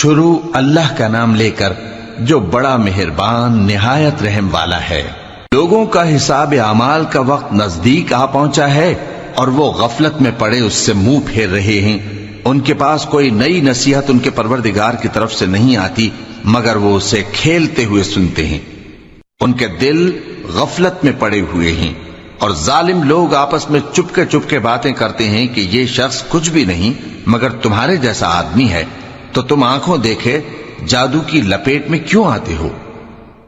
شروع اللہ کا نام لے کر جو بڑا مہربان نہایت رحم والا ہے۔ لوگوں کا حساب اعمال کا وقت نزدیک آ پہنچا ہے اور وہ غفلت میں پڑے اس سے منہ پھیر رہے ہیں۔ ان کے پاس کوئی نئی نصیحت ان کے پروردگار کی طرف سے نہیں آتی مگر وہ اسے کھیلتے ہوئے سنتے ہیں۔ ان کے دل غفلت میں پڑے ہوئے ہیں اور ظالم لوگ آپس میں چپکے باتیں کرتے ہیں کہ یہ شخص کچھ بھی نہیں مگر تمہارے جیسا آدمی ہے، تو تم آنکھوں دیکھے جادو کی لپیٹ میں کیوں آتے ہو؟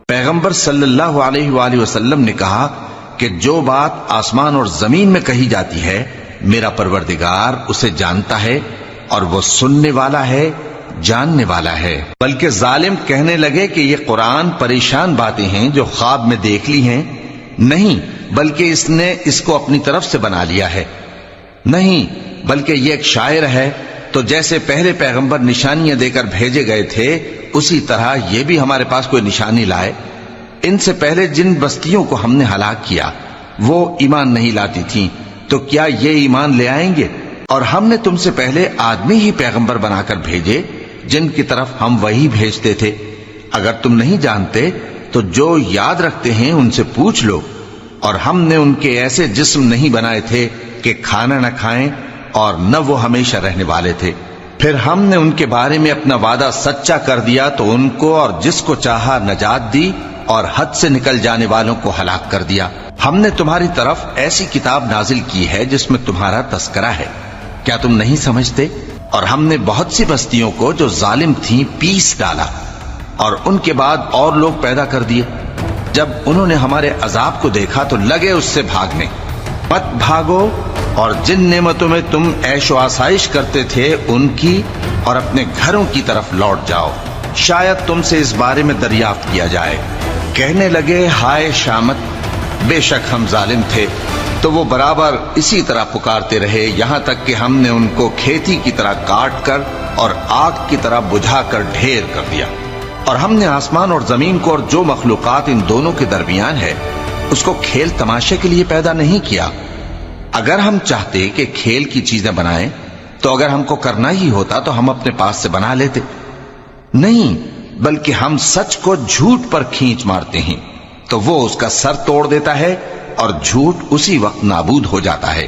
پیغمبر صلی اللہ علیہ وآلہ وسلم نے کہا کہ جو بات آسمان اور زمین میں کہی جاتی ہے میرا پروردگار اسے جانتا ہے اور وہ سننے والا ہے، جاننے والا ہے۔ بلکہ ظالم کہنے لگے کہ یہ قرآن پریشان باتیں ہیں جو خواب میں دیکھ لی ہیں۔ نہیں، بلکہ اس نے اس کو اپنی طرف سے بنا لیا ہے۔ نہیں، بلکہ یہ ایک شاعر ہے۔ تو جیسے پہلے پیغمبر نشانیاں دے کر بھیجے گئے تھے اسی طرح یہ بھی ہمارے پاس کوئی نشانی لائے۔ ان سے پہلے جن بستیوں کو ہم نے ہلاک کیا وہ ایمان نہیں لاتی تھیں، تو کیا یہ ایمان لے آئیں گے؟ اور ہم نے تم سے پہلے آدمی ہی پیغمبر بنا کر بھیجے جن کی طرف ہم وہی بھیجتے تھے۔ اگر تم نہیں جانتے تو جو یاد رکھتے ہیں ان سے پوچھ لو۔ اور ہم نے ان کے ایسے جسم نہیں بنائے تھے کہ کھانا نہ کھائیں اور نہ وہ ہمیشہ رہنے والے تھے۔ پھر ہم نے ان کے بارے میں اپنا وعدہ سچا کر دیا تو ان کو اور جس کو چاہا نجات دی اور حد سے نکل جانے والوں کو ہلاک کر دیا۔ ہم نے تمہاری طرف ایسی کتاب نازل کی ہے جس میں تمہارا تذکرہ ہے، کیا تم نہیں سمجھتے؟ اور ہم نے بہت سی بستیوں کو جو ظالم تھیں پیس ڈالا اور ان کے بعد اور لوگ پیدا کر دیے۔ جب انہوں نے ہمارے عذاب کو دیکھا تو لگے اس سے بھاگنے۔ مت بھاگو اور جن نعمتوں میں تم عیش و آسائش کرتے تھے ان کی اور اپنے گھروں کی طرف لوٹ جاؤ، شاید تم سے اس بارے میں دریافت کیا جائے۔ کہنے لگے ہائے شامت، بے شک ہم ظالم تھے۔ تو وہ برابر اسی طرح پکارتے رہے یہاں تک کہ ہم نے ان کو کھیتی کی طرح کاٹ کر اور آگ کی طرح بجھا کر ڈھیر کر دیا۔ اور ہم نے آسمان اور زمین کو اور جو مخلوقات ان دونوں کے درمیان ہے اس کو کھیل تماشے کے لیے پیدا نہیں کیا۔ اگر ہم چاہتے کہ کھیل کی چیزیں بنائیں تو اگر ہم کو کرنا ہی ہوتا تو ہم اپنے پاس سے بنا لیتے۔ نہیں، بلکہ ہم سچ کو جھوٹ پر کھینچ مارتے ہیں تو وہ اس کا سر توڑ دیتا ہے اور جھوٹ اسی وقت نابود ہو جاتا ہے۔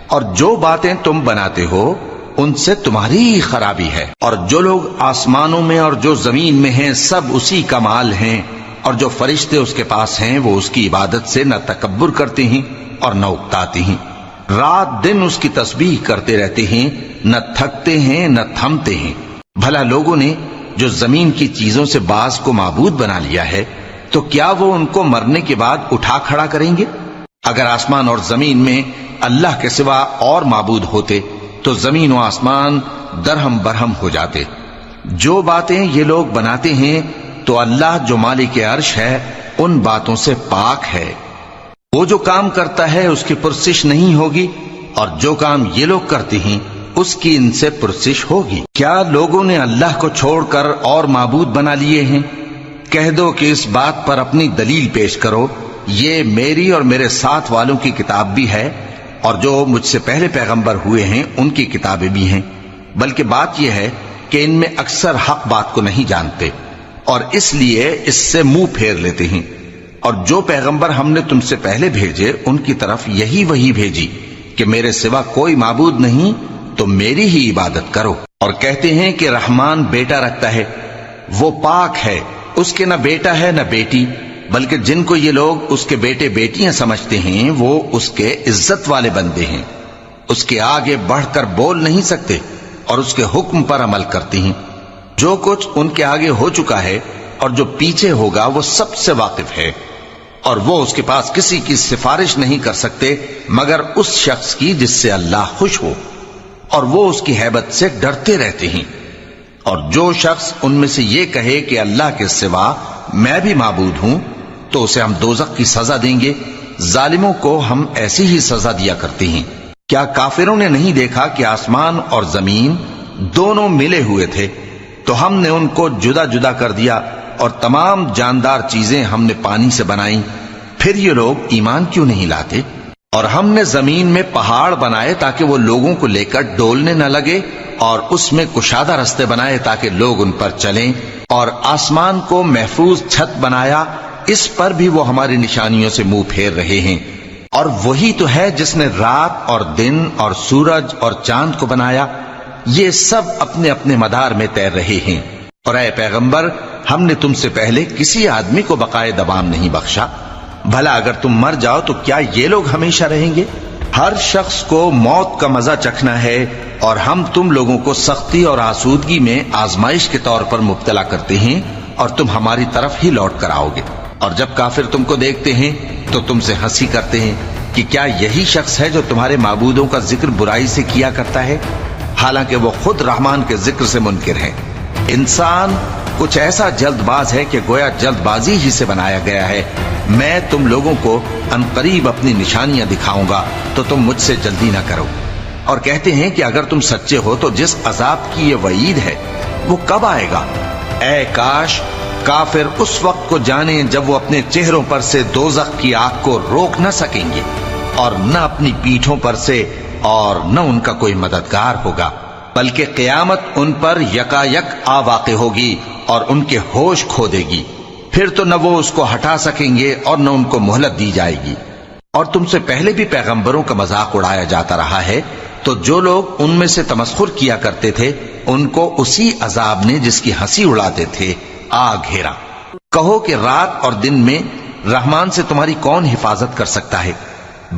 اور جو باتیں تم بناتے ہو ان سے تمہاری ہی خرابی ہے۔ اور جو لوگ آسمانوں میں اور جو زمین میں ہیں سب اسی کا مال ہیں، اور جو فرشتے اس کے پاس ہیں وہ اس کی عبادت سے نہ تکبر کرتے ہیں اور نہ اکتاتے ہیں۔ رات دن اس کی تسبیح کرتے رہتے ہیں، نہ تھکتے ہیں نہ تھمتے ہیں۔ بھلا لوگوں نے جو زمین کی چیزوں سے بعض کو معبود بنا لیا ہے تو کیا وہ ان کو مرنے کے بعد اٹھا کھڑا کریں گے؟ اگر آسمان اور زمین میں اللہ کے سوا اور معبود ہوتے تو زمین و آسمان درہم برہم ہو جاتے۔ جو باتیں یہ لوگ بناتے ہیں تو اللہ جو مالک عرش ہے ان باتوں سے پاک ہے۔ وہ جو کام کرتا ہے اس کی پرسش نہیں ہوگی، اور جو کام یہ لوگ کرتے ہیں اس کی ان سے پرسش ہوگی۔ کیا لوگوں نے اللہ کو چھوڑ کر اور معبود بنا لیے ہیں؟ کہہ دو کہ اس بات پر اپنی دلیل پیش کرو، یہ میری اور میرے ساتھ والوں کی کتاب بھی ہے اور جو مجھ سے پہلے پیغمبر ہوئے ہیں ان کی کتابیں بھی ہیں۔ بلکہ بات یہ ہے کہ ان میں اکثر حق بات کو نہیں جانتے اور اس لیے اس سے منہ پھیر لیتے ہیں۔ اور جو پیغمبر ہم نے تم سے پہلے بھیجے ان کی طرف یہی وحی بھیجی کہ میرے سوا کوئی معبود نہیں تو میری ہی عبادت کرو۔ اور کہتے ہیں کہ رحمان بیٹا رکھتا ہے، وہ پاک ہے، اس کے نہ بیٹا ہے نہ بیٹی، بلکہ جن کو یہ لوگ اس کے بیٹے بیٹیاں سمجھتے ہیں وہ اس کے عزت والے بندے ہیں۔ اس کے آگے بڑھ کر بول نہیں سکتے اور اس کے حکم پر عمل کرتے ہیں۔ جو کچھ ان کے آگے ہو چکا ہے اور جو پیچھے ہوگا وہ سب سے واقف ہے، اور وہ اس کے پاس کسی کی سفارش نہیں کر سکتے مگر اس شخص کی جس سے اللہ خوش ہو، اور وہ اس کی ہیبت سے ڈرتے رہتے ہیں۔ اور جو شخص ان میں سے یہ کہے کہ اللہ کے سوا میں بھی معبود ہوں تو اسے ہم دوزخ کی سزا دیں گے۔ ظالموں کو ہم ایسی ہی سزا دیا کرتے ہیں۔ کیا کافروں نے نہیں دیکھا کہ آسمان اور زمین دونوں ملے ہوئے تھے تو ہم نے ان کو جدا جدا کر دیا اور تمام جاندار چیزیں ہم نے پانی سے بنائیں، پھر یہ لوگ ایمان کیوں نہیں لاتے؟ اور ہم نے زمین میں پہاڑ بنائے تاکہ وہ لوگوں کو لے کر ڈولنے نہ لگے، اور اس میں کشادہ رستے بنائے تاکہ لوگ ان پر چلیں، اور آسمان کو محفوظ چھت بنایا، اس پر بھی وہ ہماری نشانیوں سے منہ پھیر رہے ہیں۔ اور وہی تو ہے جس نے رات اور دن اور سورج اور چاند کو بنایا، یہ سب اپنے اپنے مدار میں تیر رہے ہیں۔ اور اے پیغمبر، ہم نے تم سے پہلے کسی آدمی کو بقائے دوام نہیں بخشا، بھلا اگر تم مر جاؤ تو کیا یہ لوگ ہمیشہ رہیں گے؟ ہر شخص کو موت کا مزہ چکھنا ہے، اور ہم تم لوگوں کو سختی اور آسودگی میں آزمائش کے طور پر مبتلا کرتے ہیں، اور تم ہماری طرف ہی لوٹ کر آؤ گے۔ اور جب کافر تم کو دیکھتے ہیں تو تم سے ہنسی کرتے ہیں کہ کیا یہی شخص ہے جو تمہارے معبودوں کا ذکر برائی سے کیا کرتا ہے، حالانکہ وہ خود رحمان کے ذکر سے منکر ہیں۔ انسان کچھ ایسا جلد باز ہے کہ گویا جلد بازی ہی سے بنایا گیا ہے۔ میں تم لوگوں کو عنقریب اپنی نشانیاں دکھاؤں گا تو تم مجھ سے جلدی نہ کرو۔ اور کہتے ہیں کہ اگر تم سچے ہو تو جس عذاب کی یہ وعید ہے وہ کب آئے گا؟ اے کاش کافر اس وقت کو جانیں جب وہ اپنے چہروں پر سے دوزخ کی آگ کو روک نہ سکیں گے، اور نہ اپنی پیٹھوں پر سے، اور نہ ان کا کوئی مددگار ہوگا، بلکہ قیامت ان پر یکا یک آ واقع ہوگی اور ان کے ہوش کھو دے گی، پھر تو نہ وہ اس کو ہٹا سکیں گے اور نہ ان کو مہلت دی جائے گی۔ اور تم سے پہلے بھی پیغمبروں کا مذاق اڑایا جاتا رہا ہے، تو جو لوگ ان میں سے تمسخر کیا کرتے تھے ان کو اسی عذاب نے جس کی ہنسی اڑاتے تھے آ گھیرا۔ کہو کہ رات اور دن میں رحمان سے تمہاری کون حفاظت کر سکتا ہے؟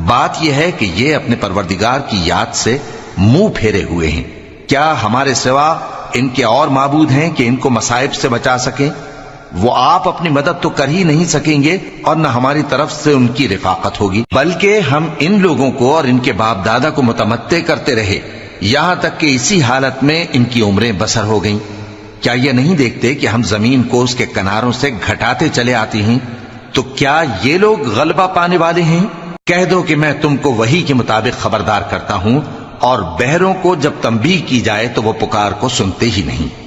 بات یہ ہے کہ یہ اپنے پروردگار کی یاد سے منہ پھیرے ہوئے ہیں۔ کیا ہمارے سوا ان کے اور معبود ہیں کہ ان کو مصائب سے بچا سکیں؟ وہ آپ اپنی مدد تو کر ہی نہیں سکیں گے، اور نہ ہماری طرف سے ان کی رفاقت ہوگی، بلکہ ہم ان لوگوں کو اور ان کے باپ دادا کو متمتع کرتے رہے، یہاں تک کہ اسی حالت میں ان کی عمریں بسر ہو گئیں۔ کیا یہ نہیں دیکھتے کہ ہم زمین کو اس کے کناروں سے گھٹاتے چلے آتے ہیں؟ تو کیا یہ لوگ غلبہ پانے والے ہیں؟ کہہ دو کہ میں تم کو وحی کے مطابق خبردار کرتا ہوں، اور بہروں کو جب تنبیہ کی جائے تو وہ پکار کو سنتے ہی نہیں۔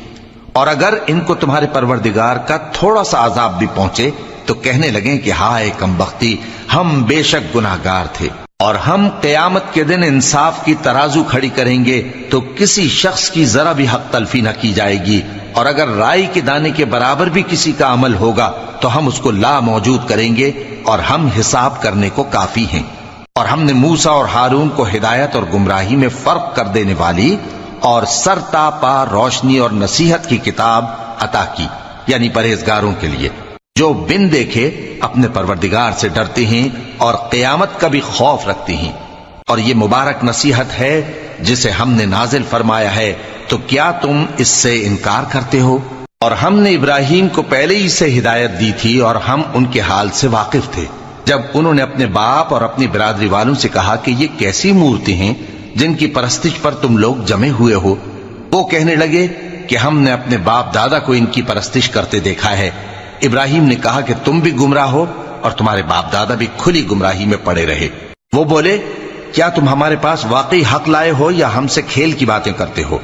اور اگر ان کو تمہارے پروردگار کا تھوڑا سا عذاب بھی پہنچے تو کہنے لگیں کہ ہائے کمبختی، ہم بے شک گناہگار تھے۔ اور ہم قیامت کے دن انصاف کی ترازو کھڑی کریں گے تو کسی شخص کی ذرا بھی حق تلفی نہ کی جائے گی، اور اگر رائی کے دانے کے برابر بھی کسی کا عمل ہوگا تو ہم اس کو لا موجود کریں گے، اور ہم حساب کرنے کو کافی ہیں۔ اور ہم نے موسیٰ اور ہارون کو ہدایت اور گمراہی میں فرق کر دینے والی اور سر تا پا روشنی اور نصیحت کی کتاب عطا کی، یعنی پرہیزگاروں کے لیے جو بن دیکھے اپنے پروردگار سے ڈرتے ہیں اور قیامت کا بھی خوف رکھتے ہیں۔ اور یہ مبارک نصیحت ہے جسے ہم نے نازل فرمایا ہے، تو کیا تم اس سے انکار کرتے ہو؟ اور ہم نے ابراہیم کو پہلے ہی سے ہدایت دی تھی، اور ہم ان کے حال سے واقف تھے جب انہوں نے اپنے باپ اور اپنی برادری والوں سے کہا کہ یہ کیسی مورتی ہیں جن کی پرستش پر تم لوگ جمے ہوئے ہو۔ وہ کہنے لگے کہ ہم نے اپنے باپ دادا کو ان کی پرستش کرتے دیکھا ہے۔ ابراہیم نے کہا کہ تم بھی گمراہ ہو اور تمہارے باپ دادا بھی کھلی گمراہی میں پڑے رہے۔ وہ بولے کیا تم ہمارے پاس واقعی حق لائے ہو یا ہم سے کھیل کی باتیں کرتے ہو؟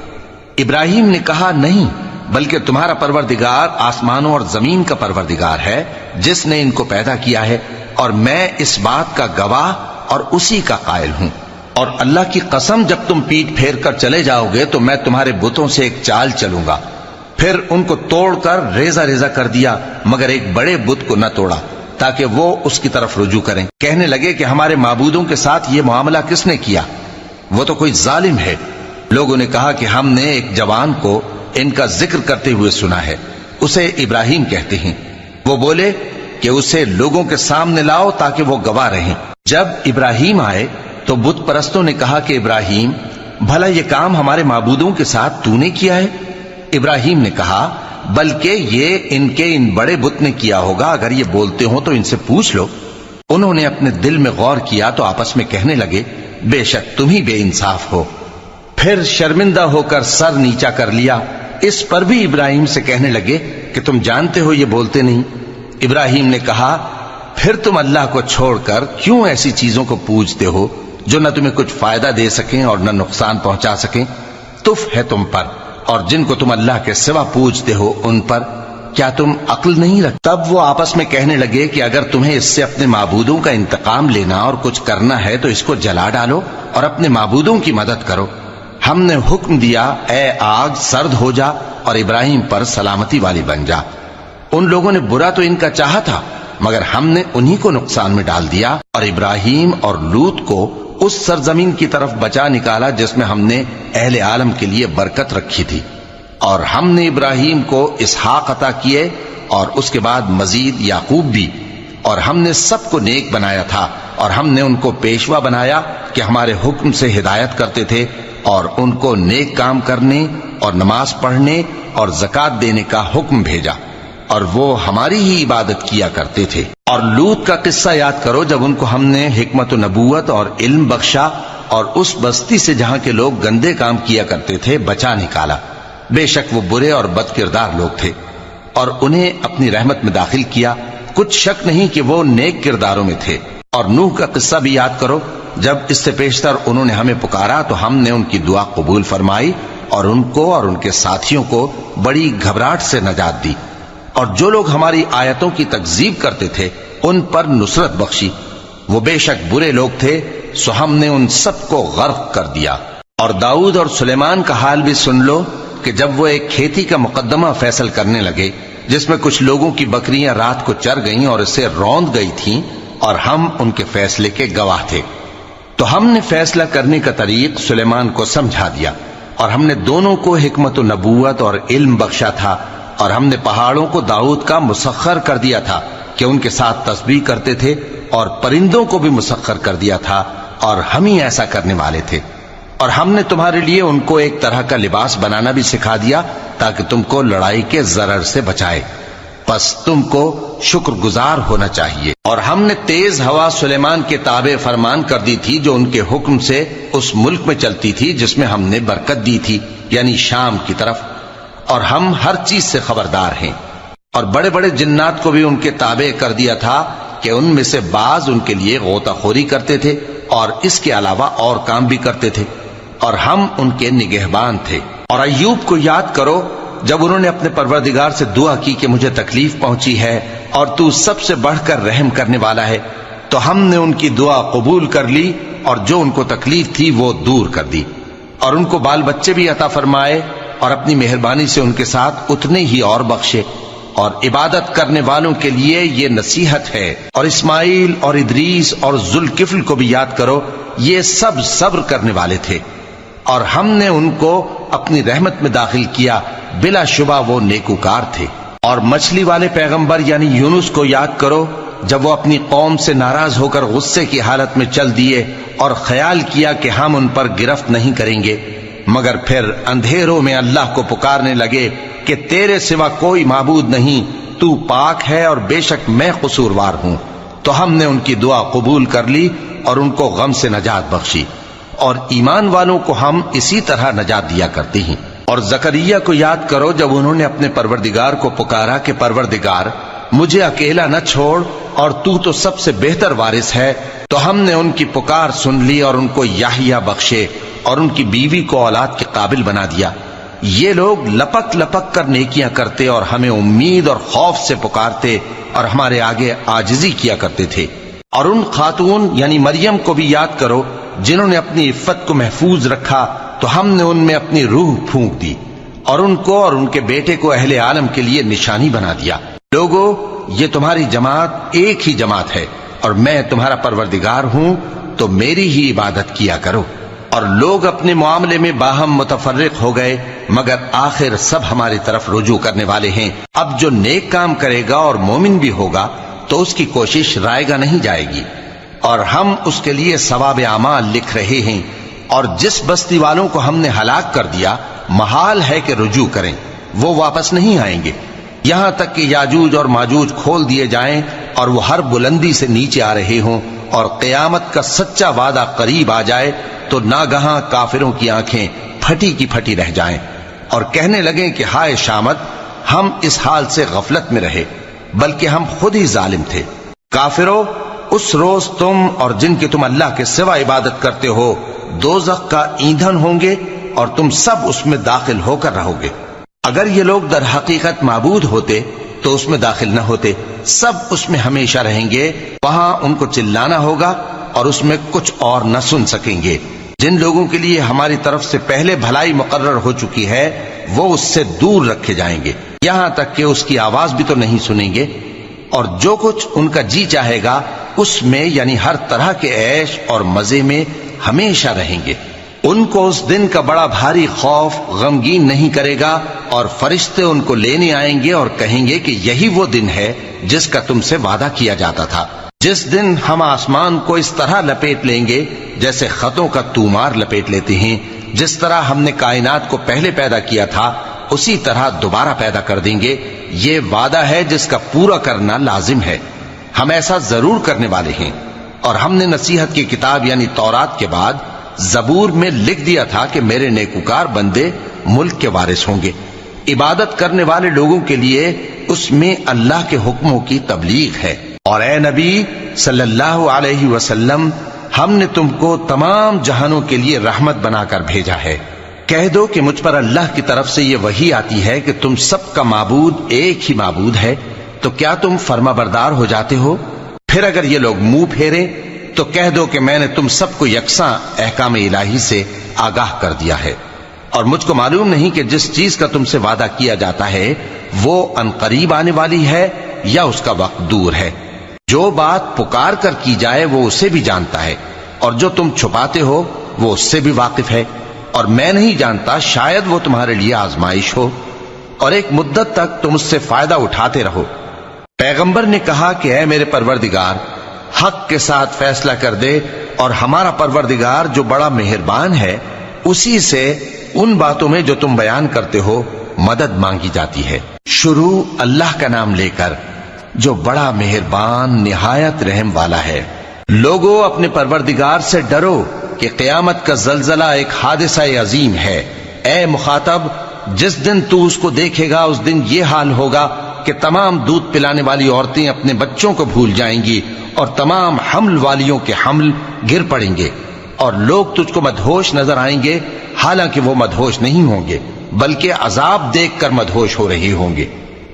ابراہیم نے کہا نہیں، بلکہ تمہارا پروردگار آسمانوں اور زمین کا پروردگار ہے جس نے ان کو پیدا کیا ہے، اور میں اس بات کا گواہ اور اسی کا قائل ہوں۔ اور اللہ کی قسم جب تم پیٹ پھیر کر چلے جاؤ گے تو میں تمہارے بتوں سے ایک چال چلوں گا۔ پھر ان کو توڑ کر ریزہ ریزہ کر دیا، مگر ایک بڑے بت کو نہ توڑا تاکہ وہ اس کی طرف رجوع کریں۔ کہنے لگے کہ ہمارے معبودوں کے ساتھ یہ معاملہ کس نے کیا؟ وہ تو کوئی ظالم ہے۔ لوگوں نے کہا کہ ہم نے ایک جوان کو ان کا ذکر کرتے ہوئے سنا ہے، اسے ابراہیم کہتے ہیں۔ وہ بولے کہ اسے لوگوں کے سامنے لاؤ تاکہ وہ گواہ رہیں۔ جب ابراہیم آئے تو بت پرستوں نے کہا کہ ابراہیم، بھلا یہ کام ہمارے معبودوں کے ساتھ تو نے کیا ہے؟ ابراہیم نے کہا بلکہ یہ ان کے ان بڑے بت نے کیا ہوگا، اگر یہ بولتے ہوں تو ان سے پوچھ لو۔ انہوں نے اپنے دل میں غور کیا تو آپس میں کہنے لگے بے شک تم ہی بے انصاف ہو۔ پھر شرمندہ ہو کر سر نیچا کر لیا۔ اس پر بھی ابراہیم سے کہنے لگے کہ تم جانتے ہو یہ بولتے نہیں۔ ابراہیم نے کہا پھر تم اللہ کو چھوڑ کر کیوں ایسی چیزوں کو پوجتے ہو جو نہ تمہیں کچھ فائدہ دے سکیں اور نہ نقصان پہنچا سکیں؟ تف ہے تم پر اور جن کو تم اللہ کے سوا پوجتے ہو ان پر۔ کیا تم عقل نہیں رکھ؟ تب وہ آپس میں کہنے لگے کہ اگر تمہیں اس سے اپنے معبودوں کا انتقام لینا اور کچھ کرنا ہے تو اس کو جلا ڈالو اور اپنے معبودوں کی مدد کرو۔ ہم نے حکم دیا اے آگ سرد ہو جا اور ابراہیم پر سلامتی والی بن جا۔ ان لوگوں نے برا تو ان کا چاہا تھا مگر ہم نے انہی کو نقصان میں ڈال دیا اور ابراہیم اور لوط کو اس سرزمین کی طرف بچا نکالا جس میں ہم نے اہل عالم کے لیے برکت رکھی تھی۔ اور ہم نے ابراہیم کو اسحاق عطا کیے اور اس کے بعد مزید یعقوب بھی، اور ہم نے سب کو نیک بنایا تھا اور ہم نے ان کو پیشوا بنایا کہ ہمارے حکم سے ہدایت کرتے تھے اور ان کو نیک کام کرنے اور نماز پڑھنے اور زکوٰۃ دینے کا حکم بھیجا، اور وہ ہماری ہی عبادت کیا کرتے تھے۔ اور لوط کا قصہ یاد کرو جب ان کو ہم نے حکمت و نبوت اور علم بخشا اور اس بستی سے جہاں کے لوگ گندے کام کیا کرتے تھے بچا نکالا۔ بے شک وہ برے اور بد کردار لوگ تھے، اور انہیں اپنی رحمت میں داخل کیا، کچھ شک نہیں کہ وہ نیک کرداروں میں تھے۔ اور نوح کا قصہ بھی یاد کرو جب اس سے پیشتر انہوں نے ہمیں پکارا تو ہم نے ان کی دعا قبول فرمائی اور ان کو اور ان کے ساتھیوں کو بڑی گھبراہٹ سے نجات دی، اور جو لوگ ہماری آیتوں کی تکذیب کرتے تھے ان پر نصرت بخشی۔ وہ بے شک برے لوگ تھے، سو ہم نے ان سب کو غرق کر دیا۔ اور داؤد اور سلیمان کا حال بھی سن لو کہ جب وہ ایک کھیتی کا مقدمہ فیصل کرنے لگے جس میں کچھ لوگوں کی بکریاں رات کو چر گئیں اور اسے روند گئی تھیں، اور ہم ان کے فیصلے کے گواہ تھے، تو ہم نے فیصلہ کرنے کا طریق سلیمان کو سمجھا دیا، اور ہم نے دونوں کو حکمت و نبوت اور علم بخشا تھا، اور ہم نے پہاڑوں کو داؤد کا مسخر کر دیا تھا کہ ان کے ساتھ تسبیح کرتے تھے، اور پرندوں کو بھی مسخر کر دیا تھا، اور ہم ہی ایسا کرنے والے تھے۔ اور ہم نے تمہارے لیے ان کو ایک طرح کا لباس بنانا بھی سکھا دیا تاکہ تم کو لڑائی کے ضرر سے بچائے، پس تم کو شکر گزار ہونا چاہیے۔ اور ہم نے تیز ہوا سلیمان کے تابع فرمان کر دی تھی جو ان کے حکم سے اس ملک میں چلتی تھی جس میں ہم نے برکت دی تھی، یعنی شام کی طرف، اور ہم ہر چیز سے خبردار ہیں۔ اور بڑے بڑے جنات کو بھی ان کے تابع کر دیا تھا کہ ان میں سے بعض ان کے لیے غوطہ خوری کرتے تھے اور اس کے علاوہ اور کام بھی کرتے تھے، اور ہم ان کے نگہبان تھے۔ اور ایوب کو یاد کرو جب انہوں نے اپنے پروردگار سے دعا کی کہ مجھے تکلیف پہنچی ہے اور تو سب سے بڑھ کر رحم کرنے والا ہے، تو ہم نے ان کی دعا قبول کر لی اور جو ان کو تکلیف تھی وہ دور کر دی، اور ان کو بال بچے بھی عطا فرمائے اور اپنی مہربانی سے ان کے ساتھ اتنے ہی اور بخشے۔ اور عبادت کرنے والوں کے لیے یہ نصیحت ہے۔ اور اسماعیل اور ادریس اور ذوالکفل کو بھی یاد کرو، یہ سب صبر کرنے والے تھے، اور ہم نے ان کو اپنی رحمت میں داخل کیا، بلا شبہ وہ نیکوکار تھے۔ اور مچھلی والے پیغمبر یعنی یونس کو یاد کرو جب وہ اپنی قوم سے ناراض ہو کر غصے کی حالت میں چل دیے اور خیال کیا کہ ہم ان پر گرفت نہیں کریں گے، مگر پھر اندھیروں میں اللہ کو پکارنے لگے کہ تیرے سوا کوئی معبود نہیں، تو پاک ہے اور بے شک میں قصوروار ہوں، تو ہم نے ان کی دعا قبول کر لی اور ان کو غم سے نجات بخشی، اور ایمان والوں کو ہم اسی طرح نجات دیا کرتے ہیں۔ اور زکریا کو یاد کرو جب انہوں نے اپنے پروردگار کو پکارا کہ پروردگار مجھے اکیلا نہ چھوڑ اور تو سب سے بہتر وارث ہے، تو ہم نے ان کی پکار سن لی اور ان کو یحییٰ بخشے اور ان کی بیوی کو اولاد کے قابل بنا دیا۔ یہ لوگ لپک لپک کر نیکیاں کرتے اور ہمیں امید اور خوف سے پکارتے اور ہمارے آگے عاجزی کیا کرتے تھے۔ اور ان خاتون یعنی مریم کو بھی یاد کرو جنہوں نے اپنی عفت کو محفوظ رکھا، تو ہم نے ان میں اپنی روح پھونک دی اور ان کو اور ان کے بیٹے کو اہل عالم کے لیے نشانی بنا دیا۔ لوگو، یہ تمہاری جماعت ایک ہی جماعت ہے اور میں تمہارا پروردگار ہوں، تو میری ہی عبادت کیا کرو۔ اور لوگ اپنے معاملے میں باہم متفرق ہو گئے، مگر آخر سب ہماری طرف رجوع کرنے والے ہیں۔ اب جو نیک کام کرے گا اور مومن بھی ہوگا تو اس کی کوشش رائے گا نہیں جائے گی، اور ہم اس کے لیے ثواب اعمال لکھ رہے ہیں۔ اور جس بستی والوں کو ہم نے ہلاک کر دیا محال ہے کہ رجوع کریں، وہ واپس نہیں آئیں گے، یہاں تک کہ یاجوج اور ماجوج کھول دیے جائیں اور وہ ہر بلندی سے نیچے آ رہے ہوں، اور قیامت کا سچا وعدہ قریب آ جائے تو ناگہاں کافروں کی آنکھیں پھٹی کی پھٹی رہ جائیں اور کہنے لگیں کہ ہائے شامت، ہم اس حال سے غفلت میں رہے، بلکہ ہم خود ہی ظالم تھے۔ کافروں، اس روز تم اور جن کی تم اللہ کے سوا عبادت کرتے ہو دوزخ کا ایندھن ہوں گے اور تم سب اس میں داخل ہو کر رہو گے۔ اگر یہ لوگ در حقیقت معبود ہوتے تو اس میں داخل نہ ہوتے، سب اس میں ہمیشہ رہیں گے، وہاں ان کو چلانا ہوگا اور اس میں کچھ اور نہ سن سکیں گے۔ جن لوگوں کے لیے ہماری طرف سے پہلے بھلائی مقرر ہو چکی ہے وہ اس سے دور رکھے جائیں گے، یہاں تک کہ اس کی آواز بھی تو نہیں سنیں گے، اور جو کچھ ان کا جی چاہے گا اس میں یعنی ہر طرح کے عیش اور مزے میں ہمیشہ رہیں گے۔ ان کو اس دن کا بڑا بھاری خوف غمگین نہیں کرے گا، اور فرشتے ان کو لینے آئیں گے اور کہیں گے کہ یہی وہ دن ہے جس کا تم سے وعدہ کیا جاتا تھا، جس دن ہم آسمان کو اس طرح لپیٹ لیں گے جیسے خطوں کا تومار لپیٹ لیتے ہیں، جس طرح ہم نے کائنات کو پہلے پیدا کیا تھا اسی طرح دوبارہ پیدا کر دیں گے۔ یہ وعدہ ہے جس کا پورا کرنا لازم ہے، ہم ایسا ضرور کرنے والے ہیں۔ اور ہم نے نصیحت کی کتاب یعنی تورات کے بعد زبور میں لکھ دیا تھا کہ میرے نیکوکار بندے ملک کے وارث ہوں گے۔ عبادت کرنے والے لوگوں کے لیے اس میں اللہ کے حکموں کی تبلیغ ہے۔ اور اے نبی صلی اللہ علیہ وسلم، ہم نے تم کو تمام جہانوں کے لیے رحمت بنا کر بھیجا ہے۔ کہہ دو کہ مجھ پر اللہ کی طرف سے یہ وحی آتی ہے کہ تم سب کا معبود ایک ہی معبود ہے، تو کیا تم فرما بردار ہو جاتے ہو؟ پھر اگر یہ لوگ منہ پھیرے تو کہہ دو کہ میں نے تم سب کو یکساں احکام الہی سے آگاہ کر دیا ہے، اور مجھ کو معلوم نہیں کہ جس چیز کا تم سے وعدہ کیا جاتا ہے وہ عنقریب آنے والی ہے یا اس کا وقت دور ہے۔ جو بات پکار کر کی جائے وہ اسے بھی جانتا ہے، اور جو تم چھپاتے ہو وہ اس سے بھی واقف ہے، اور میں نہیں جانتا شاید وہ تمہارے لیے آزمائش ہو، اور ایک مدت تک تم اس سے فائدہ اٹھاتے رہو۔ پیغمبر نے کہا کہ اے میرے پروردگار، حق کے ساتھ فیصلہ کر دے، اور ہمارا پروردگار جو بڑا مہربان ہے اسی سے ان باتوں میں جو تم بیان کرتے ہو مدد مانگی جاتی ہے۔ شروع اللہ کا نام لے کر جو بڑا مہربان نہایت رحم والا ہے۔ لوگو اپنے پروردگار سے ڈرو کہ قیامت کا زلزلہ ایک حادثہ عظیم ہے۔ اے مخاطب، جس دن تو اس کو دیکھے گا اس دن یہ حال ہوگا کہ تمام دودھ پلانے والی عورتیں اپنے بچوں کو بھول جائیں گی، اور تمام حمل والیوں کے حمل گر پڑیں گے، اور لوگ تجھ کو مدہوش نظر آئیں گے، حالانکہ وہ مدہوش نہیں ہوں گے بلکہ عذاب دیکھ کر مدہوش ہو رہے ہوں گے۔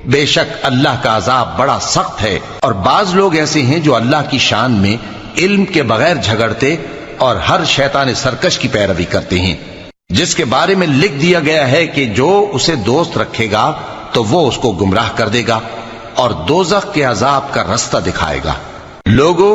بے شک اللہ کا عذاب بڑا سخت ہے، اور بعض لوگ ایسے ہیں جو اللہ کی شان میں علم کے بغیر جھگڑتے اور ہر شیطان سرکش کی پیروی کرتے ہیں، جس کے بارے میں لکھ دیا گیا ہے کہ جو اسے دوست رکھے گا تو وہ اس کو گمراہ کر دے گا اور دوزخ کے عذاب کا رستہ دکھائے گا۔ لوگو،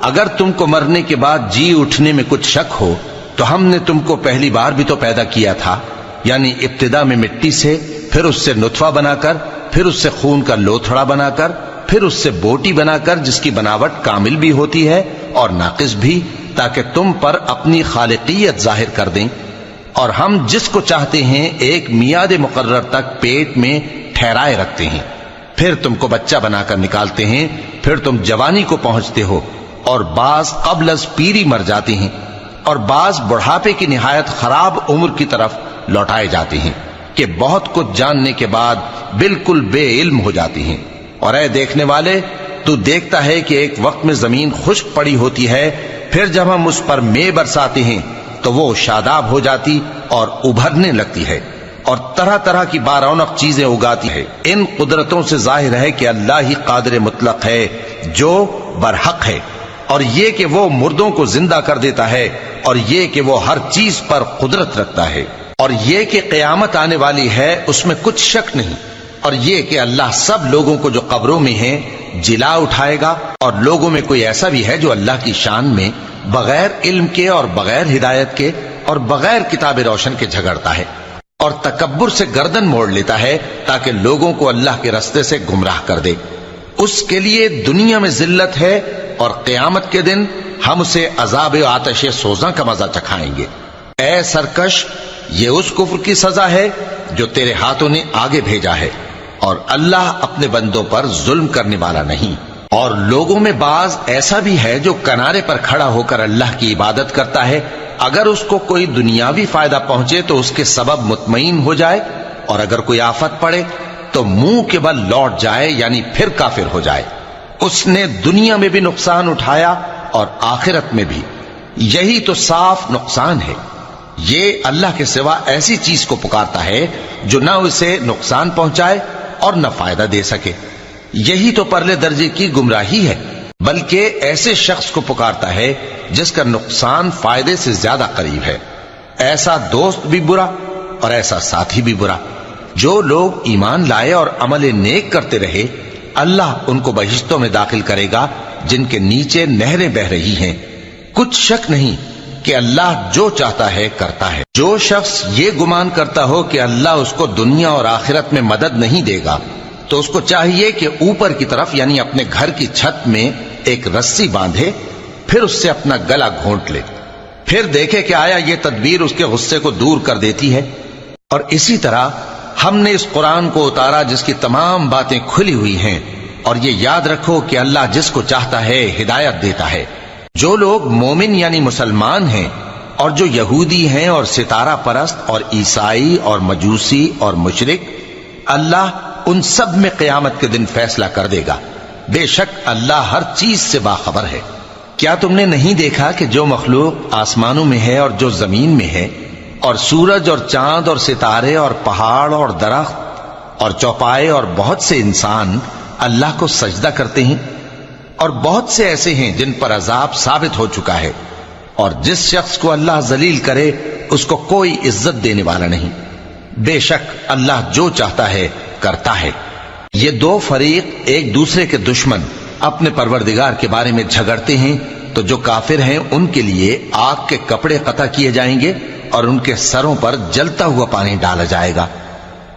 اگر تم کو مرنے کے بعد جی اٹھنے میں کچھ شک ہو تو ہم نے تم کو پہلی بار بھی تو پیدا کیا تھا، یعنی ابتدا میں مٹی سے، پھر اس سے نطفہ بنا کر، پھر اس سے خون کا لوتھڑا بنا کر، پھر اس سے بوٹی بنا کر جس کی بناوٹ کامل بھی ہوتی ہے اور ناقص بھی، تاکہ تم پر اپنی خالقیت ظاہر کر دیں۔ اور ہم جس کو چاہتے ہیں ایک میعاد مقرر تک پیٹ میں ٹھہرائے رکھتے ہیں، پھر تم کو بچہ بنا کر نکالتے ہیں، پھر تم جوانی کو پہنچتے ہو، اور بعض قبل از پیری مر جاتے ہیں، اور بعض بڑھاپے کی نہایت خراب عمر کی طرف لوٹائے جاتے ہیں کہ بہت کچھ جاننے کے بعد بالکل بے علم ہو جاتے ہیں۔ اور اے دیکھنے والے، تو دیکھتا ہے کہ ایک وقت میں زمین خشک پڑی ہوتی ہے، پھر جب ہم اس پر مے برساتے ہیں تو وہ شاداب ہو جاتی اور ابھرنے لگتی ہے، اور طرح طرح کی بارونق چیزیں اگاتی ہے۔ ان قدرتوں سے ظاہر ہے کہ اللہ ہی قادر مطلق ہے جو برحق ہے، اور یہ کہ وہ مردوں کو زندہ کر دیتا ہے، اور یہ کہ وہ ہر چیز پر قدرت رکھتا ہے، اور یہ کہ قیامت آنے والی ہے اس میں کچھ شک نہیں، اور یہ کہ اللہ سب لوگوں کو جو قبروں میں ہیں جلا اٹھائے گا، اور لوگوں میں کوئی ایسا بھی ہے جو اللہ کی شان میں بغیر علم کے اور بغیر ہدایت کے اور بغیر کتاب روشن کے جھگڑتا ہے، اور تکبر سے گردن موڑ لیتا ہے تاکہ لوگوں کو اللہ کے رستے سے گمراہ کر دے۔ اس کے لیے دنیا میں ذلت ہے، اور قیامت کے دن ہم اسے عذاب آتش سوزاں کا مزہ چکھائیں گے۔ اے سرکش، یہ اس کفر کی سزا ہے جو تیرے ہاتھوں نے آگے بھیجا ہے، اور اللہ اپنے بندوں پر ظلم کرنے والا نہیں۔ اور لوگوں میں بعض ایسا بھی ہے جو کنارے پر کھڑا ہو کر اللہ کی عبادت کرتا ہے، اگر اس کو کوئی دنیاوی فائدہ پہنچے تو اس کے سبب مطمئن ہو جائے، اور اگر کوئی آفت پڑے تو منہ کے بل لوٹ جائے، یعنی پھر کافر ہو جائے۔ اس نے دنیا میں بھی نقصان اٹھایا اور آخرت میں بھی، یہی تو صاف نقصان ہے۔ یہ اللہ کے سوا ایسی چیز کو پکارتا ہے جو نہ اسے نقصان پہنچائے اور نہ فائدہ دے سکے۔ یہی تو پرلے درجے کی گمراہی ہے، بلکہ ایسے شخص کو پکارتا ہے جس کا نقصان فائدے سے زیادہ قریب ہے۔ ایسا دوست بھی برا اور ایسا ساتھی بھی برا۔ جو لوگ ایمان لائے اور عمل نیک کرتے رہے، اللہ ان کو بہشتوں میں داخل کرے گا جن کے نیچے نہریں بہ رہی ہیں۔ کچھ شک نہیں کہ اللہ جو چاہتا ہے کرتا ہے۔ جو شخص یہ گمان کرتا ہو کہ اللہ اس کو دنیا اور آخرت میں مدد نہیں دے گا، تو اس کو چاہیے کہ اوپر کی طرف یعنی اپنے گھر کی چھت میں ایک رسی باندھے، پھر اس سے اپنا گلا گھونٹ لے، پھر دیکھے کہ آیا یہ تدبیر اس کے غصے کو دور کر دیتی ہے۔ اور اسی طرح ہم نے اس قرآن کو اتارا جس کی تمام باتیں کھلی ہوئی ہیں، اور یہ یاد رکھو کہ اللہ جس کو چاہتا ہے ہدایت دیتا ہے۔ جو لوگ مومن یعنی مسلمان ہیں اور جو یہودی ہیں اور ستارہ پرست اور عیسائی اور مجوسی اور مشرک، اللہ ان سب میں قیامت کے دن فیصلہ کر دے گا۔ بے شک اللہ ہر چیز سے باخبر ہے۔ کیا تم نے نہیں دیکھا کہ جو مخلوق آسمانوں میں ہے اور جو زمین میں ہے، اور سورج اور چاند اور ستارے اور پہاڑ اور درخت اور چوپائے اور بہت سے انسان اللہ کو سجدہ کرتے ہیں، اور بہت سے ایسے ہیں جن پر عذاب ثابت ہو چکا ہے، اور جس شخص کو اللہ ذلیل کرے اس کو کوئی عزت دینے والا نہیں۔ بے شک اللہ جو چاہتا ہے کرتا ہے۔ یہ دو فریق ایک دوسرے کے دشمن اپنے پروردگار کے بارے میں جھگڑتے ہیں، تو جو کافر ہیں ان کے لیے آگ کے کپڑے قطع کیے جائیں گے اور ان کے سروں پر جلتا ہوا پانی ڈالا جائے گا۔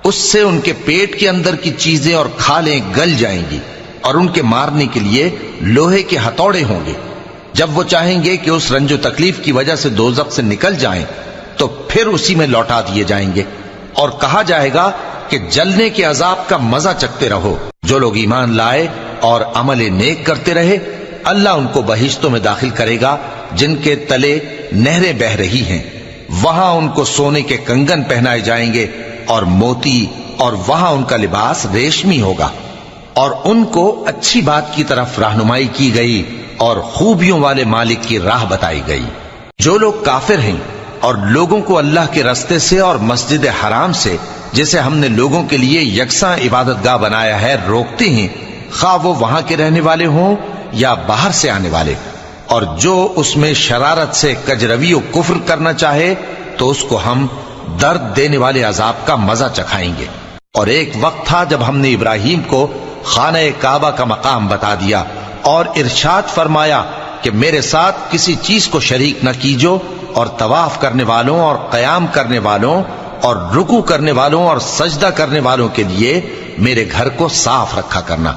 اس سے ان کے پیٹ کے اندر کی چیزیں اور کھالیں گل جائیں گی، اور ان کے مارنے کے لیے لوہے کے ہتھوڑے ہوں گے۔ جب وہ چاہیں گے کہ اس رنج و تکلیف کی وجہ سے دوزخ سے نکل جائیں تو پھر اسی میں لوٹا دیے جائیں گے، اور کہا جائے گا کہ جلنے کے عذاب کا مزہ چکھتے رہو۔ جو لوگ ایمان لائے اور عمل نیک کرتے رہے، اللہ ان کو بہشتوں میں داخل کرے گا جن کے تلے نہریں بہ رہی ہیں۔ وہاں ان کو سونے کے کنگن پہنائے جائیں گے اور موتی، اور وہاں ان کا لباس ریشمی ہوگا، اور ان کو اچھی بات کی طرف رہنمائی کی گئی اور خوبیوں والے مالک کی راہ بتائی گئی۔ جو لوگ کافر ہیں اور لوگوں کو اللہ کے رستے سے اور مسجد حرام سے، جسے ہم نے لوگوں کے لیے یکساں عبادت گاہ بنایا ہے، روکتے ہیں، خواہ وہ وہاں کے رہنے والے ہوں یا باہر سے آنے والے، اور جو اس میں شرارت سے کجروی و کفر کرنا چاہے تو اس کو ہم درد دینے والے عذاب کا مزہ چکھائیں گے۔ اور ایک وقت تھا جب ہم نے ابراہیم کو خانہ کعبہ کا مقام بتا دیا اور ارشاد فرمایا کہ میرے ساتھ کسی چیز کو شریک نہ کیجو، اور طواف کرنے والوں اور قیام کرنے والوں اور رکوع کرنے والوں اور سجدہ کرنے والوں کے لیے میرے گھر کو صاف رکھا کرنا۔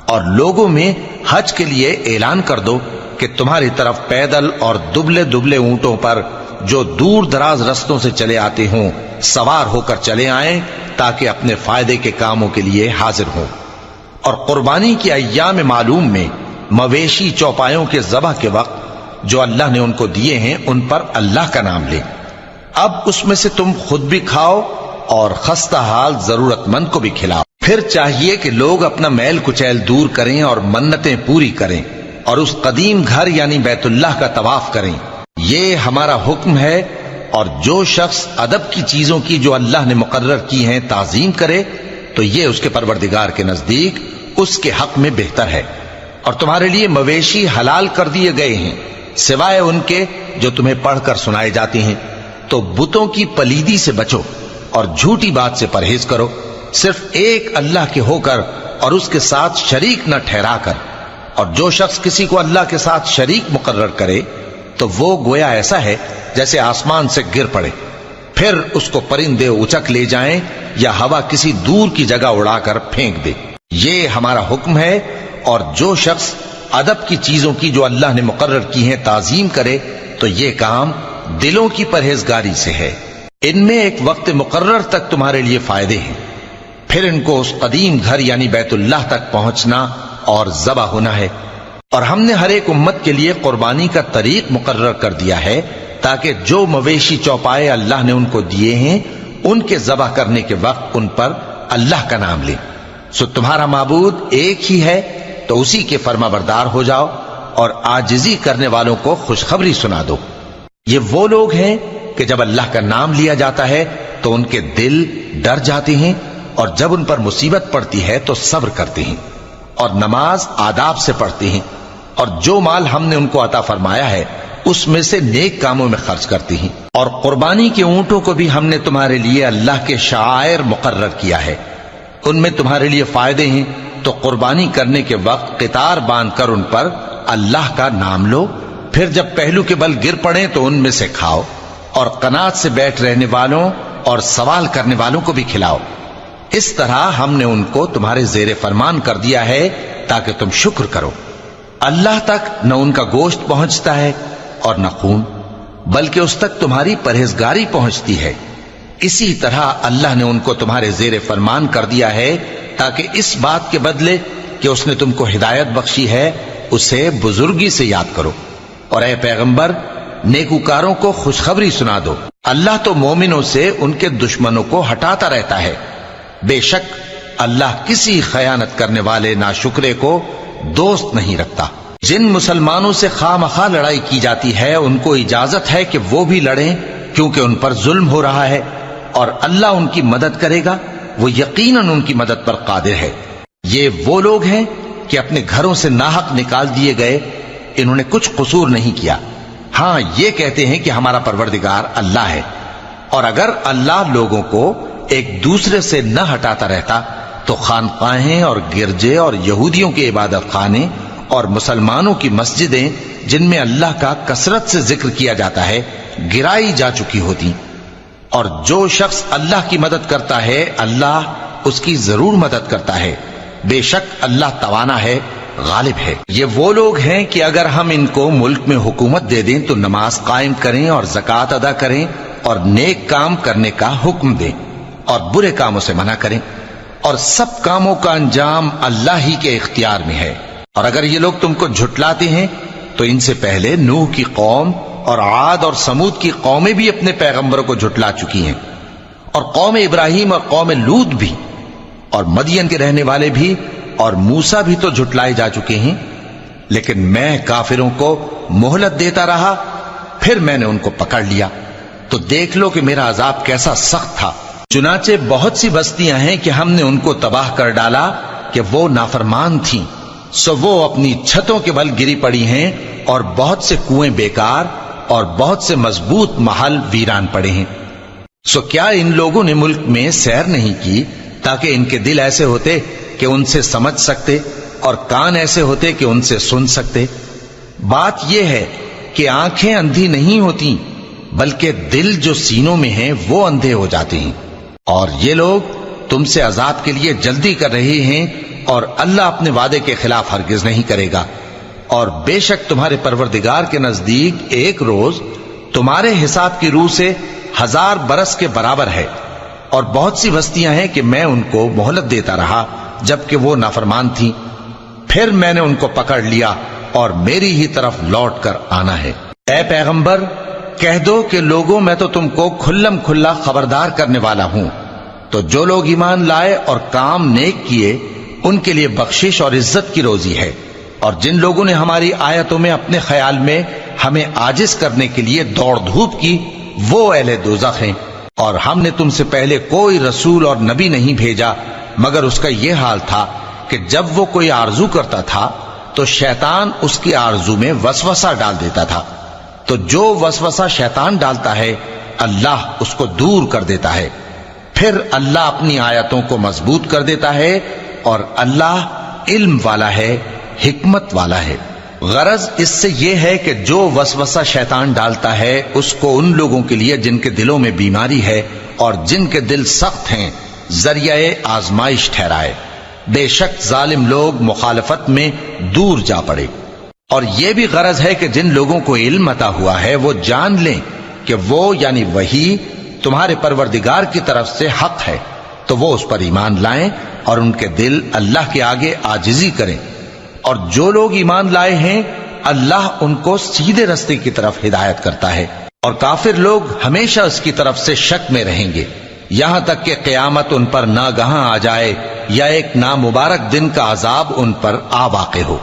اور لوگوں میں حج کے لیے اعلان کر دو کہ تمہاری طرف پیدل اور دبلے دبلے اونٹوں پر جو دور دراز رستوں سے چلے آتے ہوں سوار ہو کر چلے آئیں، تاکہ اپنے فائدے کے کاموں کے لیے حاضر ہوں۔ اور قربانی کی ایام معلوم میں مویشی چوپایوں کے ذبح کے وقت جو اللہ نے ان کو دیے ہیں ان پر اللہ کا نام لیں۔ اب اس میں سے تم خود بھی کھاؤ اور خستہ حال ضرورت مند کو بھی کھلاؤ۔ پھر چاہیے کہ لوگ اپنا میل کچیل دور کریں اور منتیں پوری کریں، اور اس قدیم گھر یعنی بیت اللہ کا طواف کریں۔ یہ ہمارا حکم ہے، اور جو شخص ادب کی چیزوں کی جو اللہ نے مقرر کی ہیں تعظیم کرے تو یہ اس کے پروردگار کے نزدیک اس کے حق میں بہتر ہے۔ اور تمہارے لیے مویشی حلال کر دیے گئے ہیں سوائے ان کے جو تمہیں پڑھ کر سنائے جاتے ہیں۔ تو بتوں کی پلیدی سے بچو اور جھوٹی بات سے پرہیز کرو، صرف ایک اللہ کے ہو کر اور اس کے ساتھ شریک نہ ٹھہرا کر۔ اور جو شخص کسی کو اللہ کے ساتھ شریک مقرر کرے تو وہ گویا ایسا ہے جیسے آسمان سے گر پڑے، پھر اس کو پرندے اچک لے جائیں یا ہوا کسی دور کی جگہ اڑا کر پھینک دے۔ یہ ہمارا حکم ہے، اور جو شخص ادب کی چیزوں کی جو اللہ نے مقرر کی ہیں تعظیم کرے تو یہ کام دلوں کی پرہیزگاری سے ہے۔ ان میں ایک وقت مقرر تک تمہارے لیے فائدے ہیں، پھر ان کو اس قدیم گھر یعنی بیت اللہ تک پہنچنا اور ذبح ہونا ہے۔ اور ہم نے ہر ایک امت کے لیے قربانی کا طریق مقرر کر دیا ہے، تاکہ جو مویشی چوپائے اللہ نے ان کو دیے ہیں ان کے ذبح کرنے کے وقت ان پر اللہ کا نام لیں۔ سو تمہارا معبود ایک ہی ہے، تو اسی کے فرما بردار ہو جاؤ اور عاجزی کرنے والوں کو خوشخبری سنا دو۔ یہ وہ لوگ ہیں کہ جب اللہ کا نام لیا جاتا ہے تو ان کے دل ڈر جاتے ہیں اور جب ان پر مصیبت پڑتی ہے تو صبر کرتے ہیں اور نماز آداب سے پڑھتے ہیں، اور جو مال ہم نے ان کو عطا فرمایا ہے اس میں سے نیک کاموں میں خرچ کرتی ہیں۔ اور قربانی کے اونٹوں کو بھی ہم نے تمہارے لیے اللہ کے شعائر مقرر کیا ہے، ان میں تمہارے لیے فائدے ہیں، تو قربانی کرنے کے وقت قطار باندھ کر ان پر اللہ کا نام لو، پھر جب پہلو کے بل گر پڑیں تو ان میں سے کھاؤ، اور قناعت سے بیٹھ رہنے والوں اور سوال کرنے والوں کو بھی کھلاؤ۔ اس طرح ہم نے ان کو تمہارے زیر فرمان کر دیا ہے تاکہ تم شکر کرو۔ اللہ تک نہ ان کا گوشت پہنچتا ہے اور نہ خون، بلکہ اس تک تمہاری پرہیزگاری پہنچتی ہے۔ اسی طرح اللہ نے ان کو تمہارے زیر فرمان کر دیا ہے تاکہ اس بات کے بدلے کہ اس نے تم کو ہدایت بخشی ہے اسے بزرگی سے یاد کرو۔ اور اے پیغمبر، نیکوکاروں کو خوشخبری سنا دو، اللہ تو مومنوں سے ان کے دشمنوں کو ہٹاتا رہتا ہے۔ بے شک اللہ کسی خیانت کرنے والے ناشکرے کو دوست نہیں رکھتا۔ جن مسلمانوں سے خواہ مخواہ لڑائی کی جاتی ہے ان کو اجازت ہے کہ وہ بھی لڑیں، کیونکہ ان پر ظلم ہو رہا ہے، اور اللہ ان کی مدد کرے گا، وہ یقیناً ان کی مدد پر قادر ہے۔ یہ وہ لوگ ہیں کہ اپنے گھروں سے ناحق نکال دیے گئے، انہوں نے کچھ قصور نہیں کیا، ہاں یہ کہتے ہیں کہ ہمارا پروردگار اللہ ہے۔ اور اگر اللہ لوگوں کو ایک دوسرے سے نہ ہٹاتا رہتا تو خانقاہیں اور گرجے اور یہودیوں کے عبادت خانے اور مسلمانوں کی مسجدیں جن میں اللہ کا کثرت سے ذکر کیا جاتا ہے گرائی جا چکی ہوتی۔ اور جو شخص اللہ کی مدد کرتا ہے اللہ اس کی ضرور مدد کرتا ہے، بے شک اللہ توانا ہے، غالب ہے۔ یہ وہ لوگ ہیں کہ اگر ہم ان کو ملک میں حکومت دے دیں تو نماز قائم کریں اور زکوٰۃ ادا کریں اور نیک کام کرنے کا حکم دیں اور برے کاموں سے منع کریں، اور سب کاموں کا انجام اللہ ہی کے اختیار میں ہے۔ اور اگر یہ لوگ تم کو جھٹلاتے ہیں تو ان سے پہلے نوح کی قوم اور عاد اور سمود کی قومیں بھی اپنے پیغمبروں کو جھٹلا چکی ہیں، اور قوم ابراہیم اور قوم لوط بھی، اور مدین کے رہنے والے بھی، اور موسیٰ بھی تو جھٹلائے جا چکے ہیں۔ لیکن میں کافروں کو مہلت دیتا رہا، پھر میں نے ان کو پکڑ لیا، تو دیکھ لو کہ میرا عذاب کیسا سخت تھا۔ چنانچہ بہت سی بستیاں ہیں کہ ہم نے ان کو تباہ کر ڈالا کہ وہ نافرمان تھیں، سو وہ اپنی چھتوں کے بل گری پڑی ہیں، اور بہت سے کنویں بیکار اور بہت سے مضبوط محل ویران پڑے ہیں۔ سو کیا ان لوگوں نے ملک میں سیر نہیں کی تاکہ ان کے دل ایسے ہوتے کہ ان سے سمجھ سکتے اور کان ایسے ہوتے کہ ان سے سن سکتے؟ بات یہ ہے کہ آنکھیں اندھی نہیں ہوتی، بلکہ دل جو سینوں میں ہیں وہ اندھے ہو جاتے ہیں۔ اور یہ لوگ تم سے عذاب کے لیے جلدی کر رہے ہیں، اور اللہ اپنے وعدے کے خلاف ہرگز نہیں کرے گا۔ اور بے شک تمہارے پروردگار کے نزدیک ایک روز تمہارے حساب کی روح سے 1000 برس کے برابر ہے۔ اور بہت سی بستیاں ہیں کہ میں ان کو مہلت دیتا رہا جبکہ وہ نافرمان تھیں، پھر میں نے ان کو پکڑ لیا اور میری ہی طرف لوٹ کر آنا ہے۔ اے پیغمبر، کہہ دو کہ لوگوں میں تو تم کو کھلم کھلا خبردار کرنے والا ہوں، تو جو لوگ ایمان لائے اور کام نیک کیے ان کے لیے بخشش اور عزت کی روزی ہے، اور جن لوگوں نے ہماری آیتوں میں اپنے خیال میں ہمیں عاجز کرنے کے لیے دوڑ دھوپ کی وہ اہل دوزخ ہیں۔ اور ہم نے تم سے پہلے کوئی رسول اور نبی نہیں بھیجا مگر اس کا یہ حال تھا کہ جب وہ کوئی آرزو کرتا تھا تو شیطان اس کی آرزو میں وسوسہ ڈال دیتا تھا، تو جو وسوسہ شیطان ڈالتا ہے اللہ اس کو دور کر دیتا ہے، پھر اللہ اپنی آیتوں کو مضبوط کر دیتا ہے، اور اللہ علم والا ہے، حکمت والا ہے۔ غرض اس سے یہ ہے کہ جو وسوسہ شیطان ڈالتا ہے اس کو ان لوگوں کے لیے جن کے دلوں میں بیماری ہے اور جن کے دل سخت ہیں ذریعہ آزمائش ٹھہرائے۔ بے شک ظالم لوگ مخالفت میں دور جا پڑے۔ اور یہ بھی غرض ہے کہ جن لوگوں کو علم عطا ہوا ہے وہ جان لیں کہ وہ یعنی وحی تمہارے پروردگار کی طرف سے حق ہے، تو وہ اس پر ایمان لائیں اور ان کے دل اللہ کے آگے عاجزی کریں۔ اور جو لوگ ایمان لائے ہیں اللہ ان کو سیدھے رستے کی طرف ہدایت کرتا ہے، اور کافر لوگ ہمیشہ اس کی طرف سے شک میں رہیں گے یہاں تک کہ قیامت ان پر ناگہاں آ جائے یا ایک نامبارک دن کا عذاب ان پر آ واقع ہو۔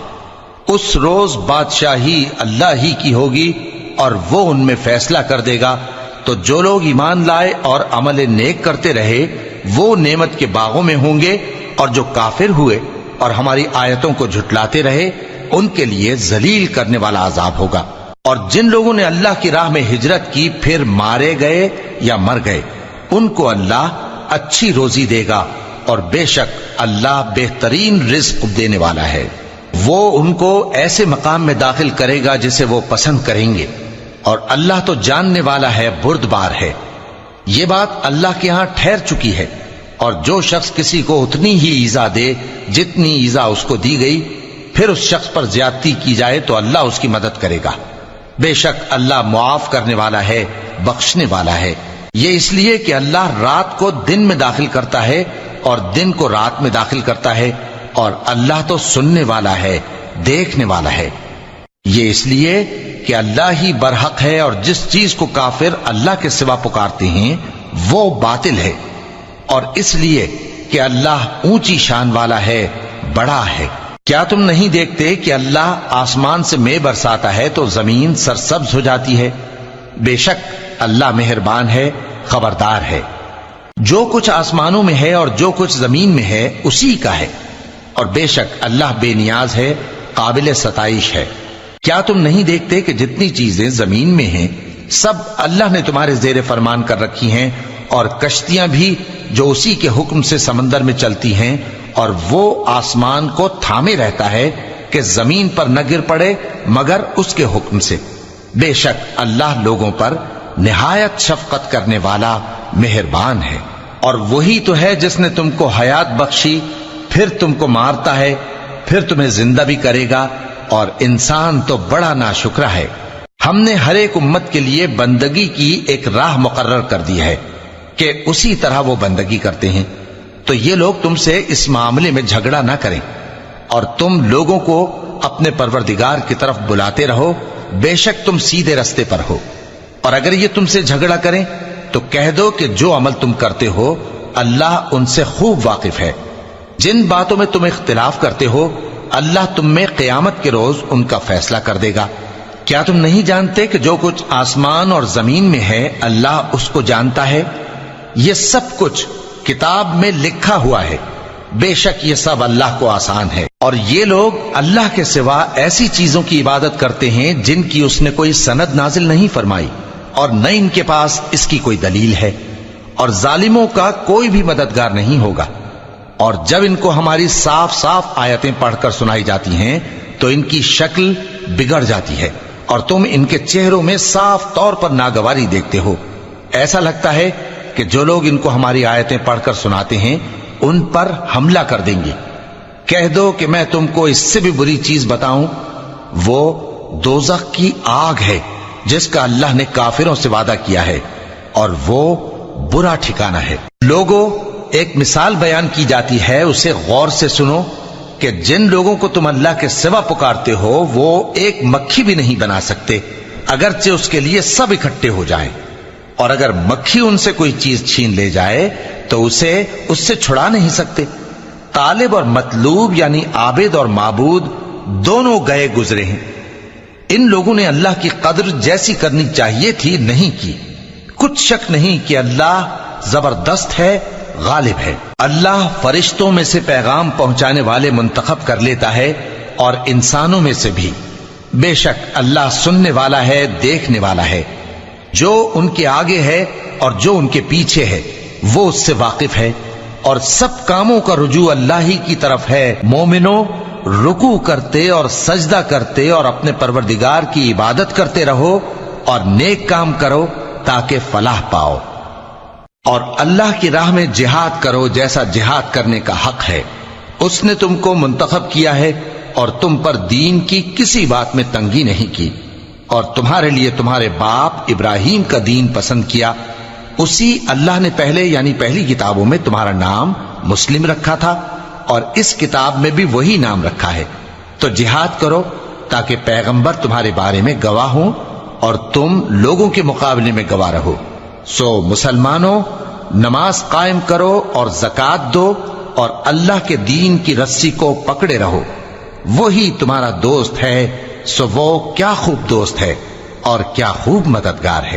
اس روز بادشاہی اللہ ہی کی ہوگی اور وہ ان میں فیصلہ کر دے گا، تو جو لوگ ایمان لائے اور عمل نیک کرتے رہے وہ نعمت کے باغوں میں ہوں گے، اور جو کافر ہوئے اور ہماری آیتوں کو جھٹلاتے رہے ان کے لیے ذلیل کرنے والا عذاب ہوگا۔ اور جن لوگوں نے اللہ کی راہ میں ہجرت کی پھر مارے گئے یا مر گئے، ان کو اللہ اچھی روزی دے گا، اور بے شک اللہ بہترین رزق دینے والا ہے۔ وہ ان کو ایسے مقام میں داخل کرے گا جسے وہ پسند کریں گے، اور اللہ تو جاننے والا ہے، بردبار ہے۔ یہ بات اللہ کے ہاں ٹھہر چکی ہے، اور جو شخص کسی کو اتنی ہی ایذا دے جتنی ایذا اس کو دی گئی، پھر اس شخص پر زیادتی کی جائے تو اللہ اس کی مدد کرے گا۔ بے شک اللہ معاف کرنے والا ہے، بخشنے والا ہے۔ یہ اس لیے کہ اللہ رات کو دن میں داخل کرتا ہے اور دن کو رات میں داخل کرتا ہے، اور اللہ تو سننے والا ہے، دیکھنے والا ہے۔ یہ اس لیے کہ اللہ ہی برحق ہے، اور جس چیز کو کافر اللہ کے سوا پکارتے ہیں وہ باطل ہے، اور اس لیے کہ اللہ اونچی شان والا ہے، بڑا ہے۔ کیا تم نہیں دیکھتے کہ اللہ آسمان سے مے برساتا ہے تو زمین سرسبز ہو جاتی ہے؟ بے شک اللہ مہربان ہے، خبردار ہے۔ جو کچھ آسمانوں میں ہے اور جو کچھ زمین میں ہے اسی کا ہے، اور بے شک اللہ بے نیاز ہے، قابل ستائش ہے۔ کیا تم نہیں دیکھتے کہ جتنی چیزیں زمین میں ہیں سب اللہ نے تمہارے زیر فرمان کر رکھی ہیں، اور کشتیاں بھی جو اسی کے حکم سے سمندر میں چلتی ہیں، اور وہ آسمان کو تھامے رہتا ہے کہ زمین پر نہ گر پڑے مگر اس کے حکم سے۔ بے شک اللہ لوگوں پر نہایت شفقت کرنے والا مہربان ہے۔ اور وہی تو ہے جس نے تم کو حیات بخشی، پھر تم کو مارتا ہے، پھر تمہیں زندہ بھی کرے گا، اور انسان تو بڑا ناشکرا ہے۔ ہم نے ہر ایک امت کے لیے بندگی کی ایک راہ مقرر کر دی ہے کہ اسی طرح وہ بندگی کرتے ہیں، تو یہ لوگ تم سے اس معاملے میں جھگڑا نہ کریں، اور تم لوگوں کو اپنے پروردگار کی طرف بلاتے رہو، بے شک تم سیدھے رستے پر ہو۔ اور اگر یہ تم سے جھگڑا کریں تو کہہ دو کہ جو عمل تم کرتے ہو اللہ ان سے خوب واقف ہے۔ جن باتوں میں تم اختلاف کرتے ہو اللہ تم میں قیامت کے روز ان کا فیصلہ کر دے گا۔ کیا تم نہیں جانتے کہ جو کچھ آسمان اور زمین میں ہے اللہ اس کو جانتا ہے؟ یہ سب کچھ کتاب میں لکھا ہوا ہے، بے شک یہ سب اللہ کو آسان ہے۔ اور یہ لوگ اللہ کے سوا ایسی چیزوں کی عبادت کرتے ہیں جن کی اس نے کوئی سند نازل نہیں فرمائی، اور نہ ان کے پاس اس کی کوئی دلیل ہے، اور ظالموں کا کوئی بھی مددگار نہیں ہوگا۔ اور جب ان کو ہماری صاف صاف آیتیں پڑھ کر سنائی جاتی ہیں تو ان کی شکل بگڑ جاتی ہے، اور تم ان کے چہروں میں صاف طور پر ناگواری دیکھتے ہو۔ ایسا لگتا ہے کہ جو لوگ ان کو ہماری آیتیں پڑھ کر سناتے ہیں ان پر حملہ کر دیں گے۔ کہہ دو کہ میں تم کو اس سے بھی بری چیز بتاؤں، وہ دوزخ کی آگ ہے جس کا اللہ نے کافروں سے وعدہ کیا ہے، اور وہ برا ٹھکانہ ہے۔ لوگوں، ایک مثال بیان کی جاتی ہے، اسے غور سے سنو کہ جن لوگوں کو تم اللہ کے سوا پکارتے ہو وہ ایک مکھی بھی نہیں بنا سکتے اگرچہ اس کے لیے سب اکٹھے ہو جائیں، اور اگر مکھی ان سے کوئی چیز چھین لے جائے تو اسے اس سے چھڑا نہیں سکتے۔ طالب اور مطلوب یعنی عابد اور معبود دونوں گئے گزرے ہیں۔ ان لوگوں نے اللہ کی قدر جیسی کرنی چاہیے تھی نہیں کی۔ کچھ شک نہیں کہ اللہ زبردست ہے، غالب ہے۔ اللہ فرشتوں میں سے پیغام پہنچانے والے منتخب کر لیتا ہے اور انسانوں میں سے بھی۔ بے شک اللہ سننے والا ہے، دیکھنے والا ہے۔ جو ان کے آگے ہے اور جو ان کے پیچھے ہے وہ اس سے واقف ہے، اور سب کاموں کا رجوع اللہ ہی کی طرف ہے۔ مومنوں، رکوع کرتے اور سجدہ کرتے اور اپنے پروردگار کی عبادت کرتے رہو اور نیک کام کرو تاکہ فلاح پاؤ، اور اللہ کی راہ میں جہاد کرو جیسا جہاد کرنے کا حق ہے۔ اس نے تم کو منتخب کیا ہے اور تم پر دین کی کسی بات میں تنگی نہیں کی، اور تمہارے لیے تمہارے باپ ابراہیم کا دین پسند کیا۔ اسی اللہ نے پہلے یعنی پہلی کتابوں میں تمہارا نام مسلم رکھا تھا، اور اس کتاب میں بھی وہی نام رکھا ہے۔ تو جہاد کرو تاکہ پیغمبر تمہارے بارے میں گواہ ہوں اور تم لوگوں کے مقابلے میں گواہ رہو۔ سو مسلمانوں، نماز قائم کرو اور زکوٰۃ دو اور اللہ کے دین کی رسی کو پکڑے رہو، وہی تمہارا دوست ہے۔ سو وہ کیا خوب دوست ہے اور کیا خوب مددگار ہے۔